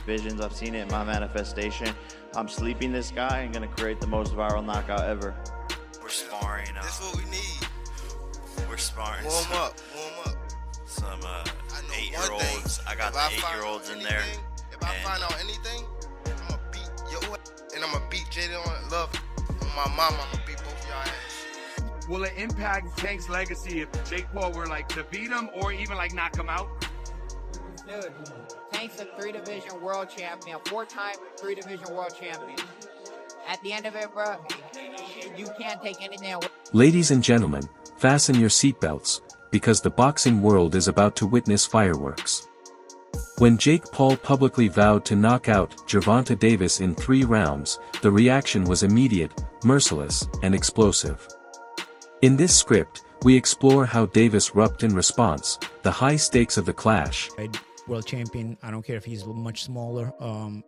visions. I've seen it in my manifestation. I'm sleeping this guy and gonna create the most viral knockout ever. We're sparring. That's what we need. We're sparring. Warm up. Some I know 8-year-olds. I got the 8-year-olds in there. If I find out anything, I'm gonna beat your ass, and I'm gonna beat Jaden on Love. On my mama, I'm gonna beat both y'all ass. Will it impact Tank's legacy if Jake Paul were like to beat him or even like knock him out? Dude, Tank's a 3-division world champion, 4-time 3-division world champion. At the end of it, bro, you can't take anything away. Ladies and gentlemen, fasten your seatbelts, because the boxing world is about to witness fireworks. When Jake Paul publicly vowed to knock out Gervonta Davis in 3 rounds, the reaction was immediate, merciless, and explosive. In this script, we explore how Davis rubbed in response, the high stakes of the clash. World champion, I don't care if he's much smaller. I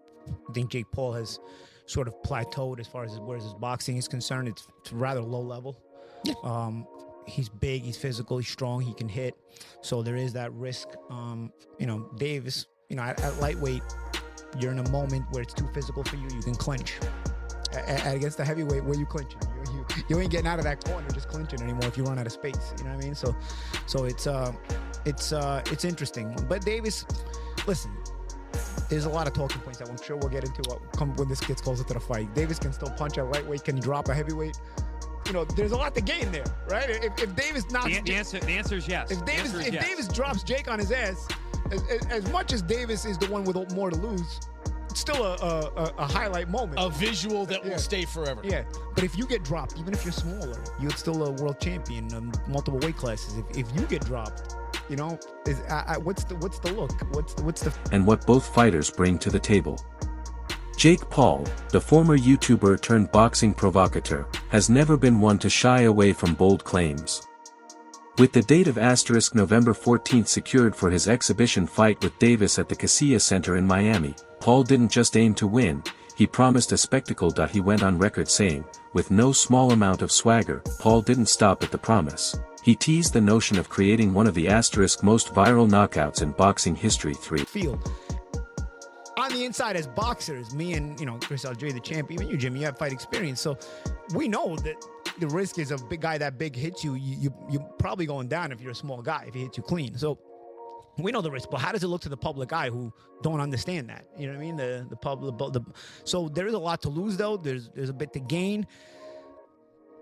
think Jake Paul has sort of plateaued as far as where his boxing is concerned. It's rather low level. Yeah. He's big, he's physical, he's strong, he can hit. So there is that risk. Davis, at lightweight, you're in a moment where it's too physical for you, you can clinch. Against the heavyweight, where you clinching? You ain't getting out of that corner just clinching anymore if you run out of space. You know what I mean? So it's interesting. But Davis, listen, there's a lot of talking points that I'm sure we'll get into when this gets closer to the fight. Davis can still punch at lightweight, can drop a heavyweight. There's a lot to gain there, right? If Davis knocks... The answer is yes. If Davis drops Jake on his ass, as much as Davis is the one with more to lose, it's still a highlight moment. A visual that will stay forever. Yeah, but if you get dropped, even if you're smaller, you're still a world champion in multiple weight classes. If you get dropped, what's the look? What's the... And what both fighters bring to the table. Jake Paul, the former YouTuber turned boxing provocateur, has never been one to shy away from bold claims. With the date of November 14th secured for his exhibition fight with Davis at the Casilla Center in Miami, Paul didn't just aim to win, he promised a spectacle. He went on record saying, with no small amount of swagger, Paul didn't stop at the promise. He teased the notion of creating one of the most viral knockouts in boxing history. Field. On the inside as boxers, me and, Chris Algieri, the champ, even you, Jimmy, you have fight experience. So we know that the risk is a big guy that big hits you, you're probably going down if you're a small guy, if he hits you clean. So we know the risk, but how does it look to the public eye who don't understand that? You know what I mean? The public, so there is a lot to lose though. There's a bit to gain.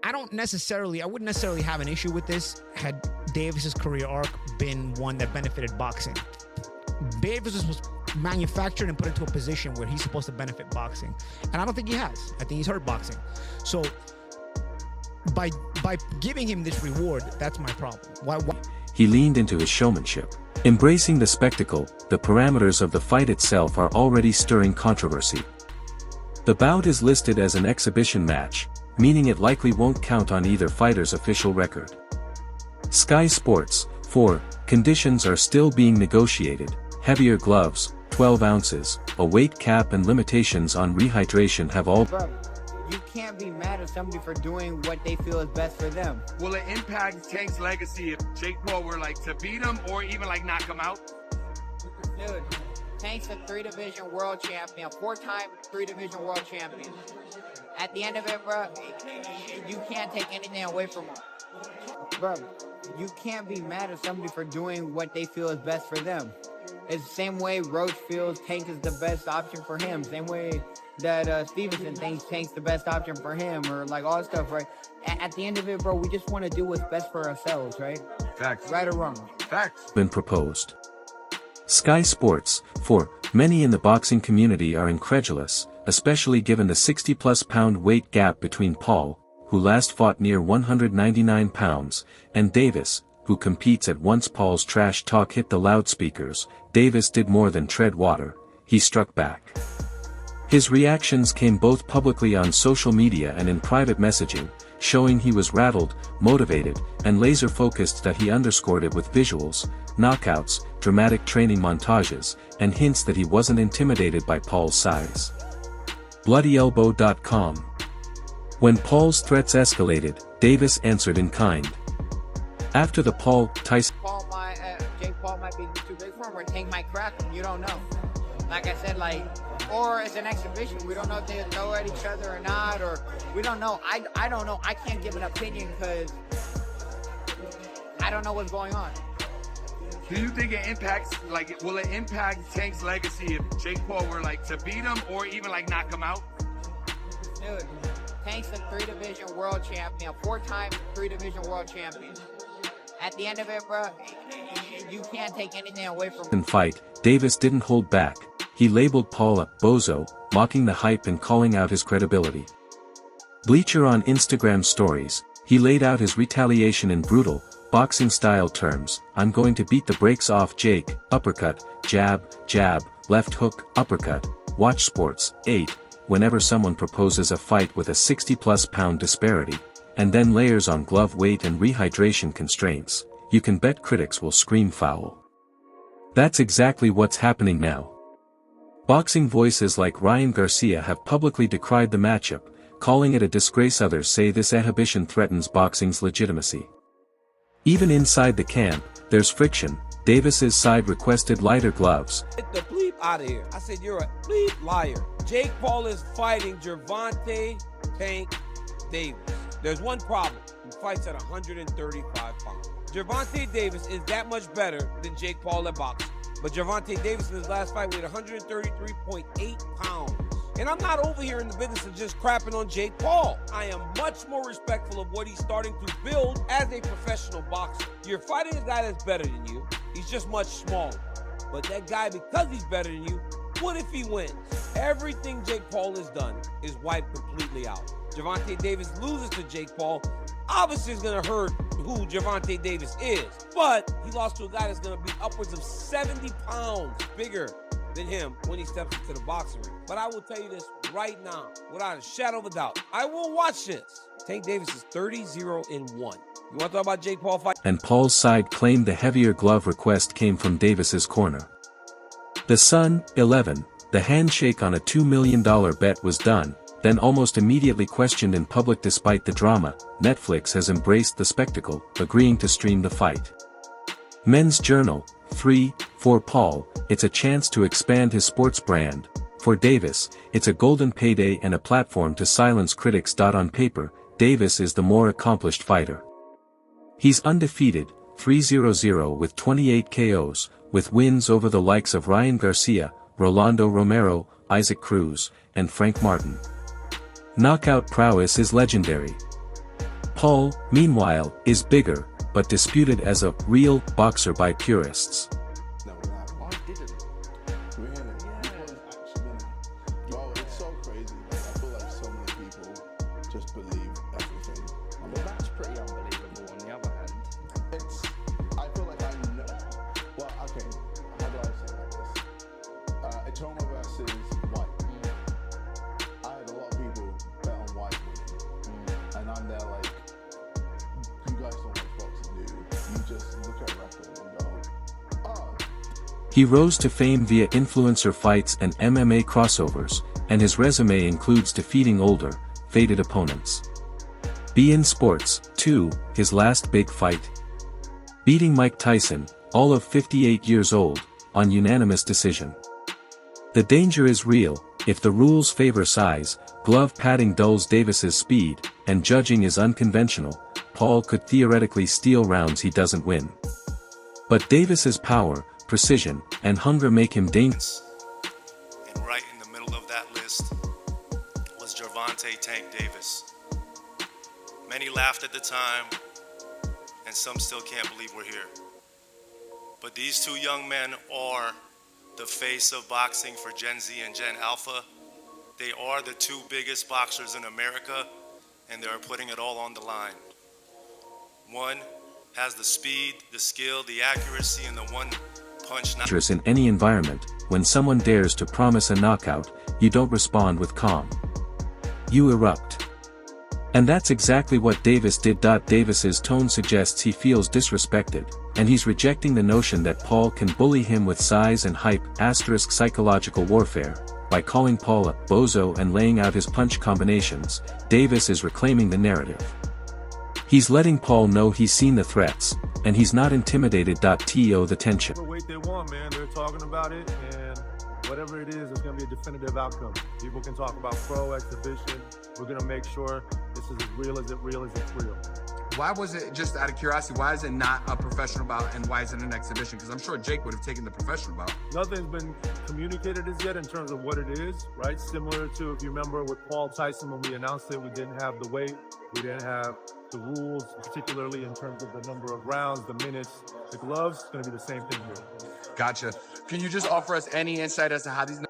I wouldn't necessarily have an issue with this had Davis's career arc been one that benefited boxing. Davis was manufactured and put into a position where he's supposed to benefit boxing, and I don't think he has. I think he's hurt boxing. So by giving him this reward, that's my problem. Why? He leaned into his showmanship. Embracing the spectacle, the parameters of the fight itself are already stirring controversy. The bout is listed as an exhibition match, meaning it likely won't count on either fighter's official record. Sky Sports, 4, conditions are still being negotiated, heavier gloves, 12 ounces, a weight cap and limitations on rehydration have all... Bro, you can't be mad at somebody for doing what they feel is best for them. Will it impact Tank's legacy if Jake Paul were like to beat him or even like knock him out? Dude, Tank's a 3-division world champion, 4-time 3-division world champion. At the end of it, bro, you can't take anything away from him. Bro, you can't be mad at somebody for doing what they feel is best for them. It's the same way Roach feels Tank is the best option for him. Same way that Stevenson thinks Tank's the best option for him, or like all that stuff, right? At the end of it, bro, we just want to do what's best for ourselves, right? Facts. Right or wrong? Facts. Been proposed. Sky Sports, 4, many in the boxing community are incredulous, especially given the 60-plus pound weight gap between Paul, who last fought near 199 pounds, and Davis, who competes at. Once Paul's trash talk hit the loudspeakers, Davis did more than tread water, he struck back. His reactions came both publicly on social media and in private messaging, showing he was rattled, motivated, and laser-focused. He underscored it with visuals, knockouts, dramatic training montages, and hints that he wasn't intimidated by Paul's size. BloodyElbow.com. When Paul's threats escalated, Davis answered in kind. After the Paul-Tyson... Jake Paul might be too big for him, or Tank might crack him, you don't know. like I said, like, or it's an exhibition. We don't know if they throw at each other or not, or we don't know. I don't know. I can't give an opinion because I don't know what's going on. Do you think it impacts, like, will it impact Tank's legacy if Jake Paul were, like, to beat him or even, like, knock him out? Dude, Tank's a 3-division world champion, 4-time 3-division world champion. At the end of it, bro, you can't take anything away from him. In fight, Davis didn't hold back. He labeled Paul a bozo, mocking the hype and calling out his credibility. Bleacher on Instagram stories, he laid out his retaliation in brutal, boxing-style terms. I'm going to beat the brakes off Jake, uppercut, jab, jab, left hook, uppercut. Watch Sports 8, whenever someone proposes a fight with a 60-plus pound disparity, and then layers on glove weight and rehydration constraints, you can bet critics will scream foul. That's exactly what's happening now. Boxing voices like Ryan Garcia have publicly decried the matchup, calling it a disgrace. Others say this exhibition threatens boxing's legitimacy. Even inside the camp, there's friction. Davis's side requested lighter gloves. Get the bleep out of here. I said you're a bleep liar. Jake Paul is fighting Gervonta Tank Davis. There's one problem. He fights at 135 pounds. Gervonta Davis is that much better than Jake Paul at boxing. But Gervonta Davis in his last fight weighed 133.8 pounds. And I'm not over here in the business of just crapping on Jake Paul. I am much more respectful of what he's starting to build as a professional boxer. You're fighting a guy that's better than you. He's just much smaller. But that guy, because he's better than you, what if he wins? Everything Jake Paul has done is wiped completely out. Gervonta Davis loses to Jake Paul. Obviously, it's going to hurt who Gervonta Davis is. But he lost to a guy that's going to be upwards of 70 pounds bigger than him when he steps into the boxing ring. But I will tell you this right now, without a shadow of a doubt. I will watch this. Tank Davis is 30-0-1. You want to talk about Jake Paul fight? And Paul's side claimed the heavier glove request came from Davis's corner. The Sun, 11, the handshake on a $2 million bet was done, then almost immediately questioned in public despite the drama. Netflix has embraced the spectacle, agreeing to stream the fight. Men's Journal, 3, for Paul, it's a chance to expand his sports brand. For Davis, it's a golden payday and a platform to silence critics. On paper, Davis is the more accomplished fighter. He's undefeated, 3-0-0 with 28 KOs, with wins over the likes of Ryan Garcia, Rolando Romero, Isaac Cruz, and Frank Martin. Knockout prowess is legendary. Paul, meanwhile, is bigger, but disputed as a real boxer by purists. No, I didn't. Really? Yeah. Bro, it's so crazy. Like, I feel like so many people just believe everything. Well, that's pretty unbelievable on the other hand. I feel like I know. Well, okay, how do I say it like this? Etoma versus White. I had a lot of people bet on White winning. And I'm there like, you guys don't watch boxing, do you? You just look at record and go, oh. He rose to fame via influencer fights and MMA crossovers, and his resume includes defeating older, faded opponents. beIN Sports, 2, his last big fight. Beating Mike Tyson, all of 58 years old, on unanimous decision. The danger is real. If the rules favor size, glove padding dulls Davis's speed, and judging is unconventional, Paul could theoretically steal rounds he doesn't win. But Davis's power, precision, and hunger make him dangerous. And right in the middle of that list was Gervonta Tank Davis. Many laughed at the time, and some still can't believe we're here. But these two young men are the face of boxing for Gen Z and Gen Alpha. They are the two biggest boxers in America, and they're putting it all on the line. One has the speed, the skill, the accuracy, and the one-punch knockout. In any environment, when someone dares to promise a knockout, you don't respond with calm. You erupt. And that's exactly what Davis did. Davis's tone suggests he feels disrespected, and he's rejecting the notion that Paul can bully him with size and hype. Psychological warfare. By calling Paul a bozo and laying out his punch combinations, Davis is reclaiming the narrative. He's letting Paul know he's seen the threats, and he's not intimidated. The tension. Wait, they want, man. They're talking about it, and whatever it is, it's going to be a definitive outcome. People can talk about pro, exhibition. We're going to make sure this is as real as it's real. Why was it, just out of curiosity, why is it not a professional bout and why is it an exhibition? Because I'm sure Jake would have taken the professional bout. Nothing's been communicated as yet in terms of what it is, right? Similar to, if you remember with Paul Tyson, when we announced it, we didn't have the weight, we didn't have the rules, particularly in terms of the number of rounds, the minutes, the gloves. It's going to be the same thing here. Gotcha. Can you just offer us any insight as to how these...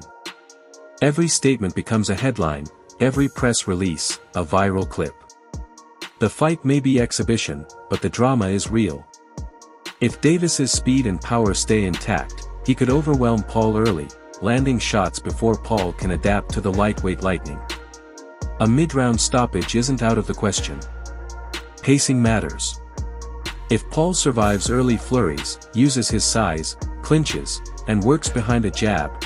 Every statement becomes a headline, every press release, a viral clip. The fight may be exhibition, but the drama is real. If Davis's speed and power stay intact, he could overwhelm Paul early, landing shots before Paul can adapt to the lightweight lightning. A mid-round stoppage isn't out of the question. Pacing matters. If Paul survives early flurries, uses his size, clinches, and works behind a jab,